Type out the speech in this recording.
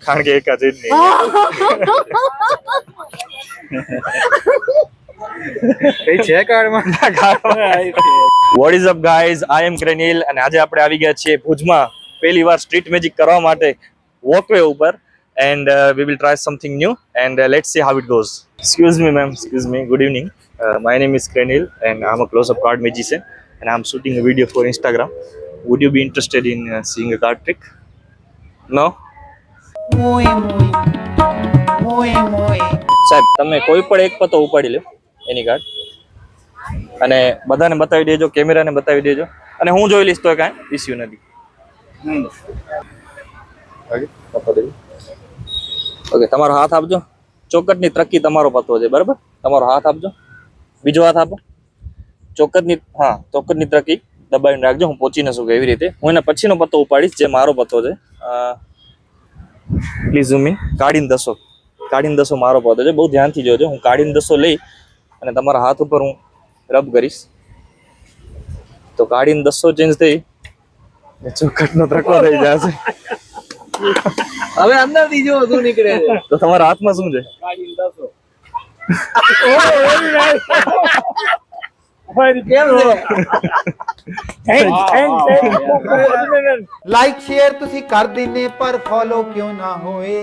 કારણ કે એક જ નહીં. What is up guys, I am Krenil અને આજે આપણે આવી ગયા છીએ ભુજમાં પહેલી વાર સ્ટ્રીટ મેજિક કરવા માટે વોકવે ઉપર and we will try something new and let's see how it goes. Excuse me ma'am, excuse me, good evening. My name is Krenil and I'm a close-up card magician and I'm shooting a video for Instagram. Would you be interested in seeing a card trick? No? સાહેબ તમે કોઈ પણ એક પત્તો ઉપાડી લો એની card અને બધાને બતાવી દેજો, કેમેરાને બતાવી દેજો અને હું જોઈ લઈશ તો કાંઈ ઇસ્યુ નથી. ઓકે, તમારો હાથ આપજો. ચોકટની ત્રક્કી તમારો પત્તો છે, બરાબર? તમારો હાથ આપજો, બીજો હાથ આપો. ચોકટની ત્રક્કી દબાવીને રાખજો. હું પહોંચી ન શકું એવી રીતે. હું એના પછીનો પત્તો ઉપાડીશ જે મારો પત્તો છે. Please zoom in. કાઢીને દસો મારો પત્તો છે. બહુ ધ્યાનથી જોજો. હું કાઢીને દસો લઈ અને તમારા હાથ ઉપર હું રબ કરીશ તો કાઢીને દસો ચેન્જ થઈ ચોકટનો ત્રકો થઈ જશે. હવે અંદરથી જો શું નીકળે છે તો તમારા હાથમાં શું છે? ਲਾਈਕ ਸ਼ੇਅਰ ਤੁਸੀਂ ਕਰ ਦਿੰਨੇ ਪਰ ਫੋਲੋ ਕਿਉਂ ਨਾ ਹੋਏ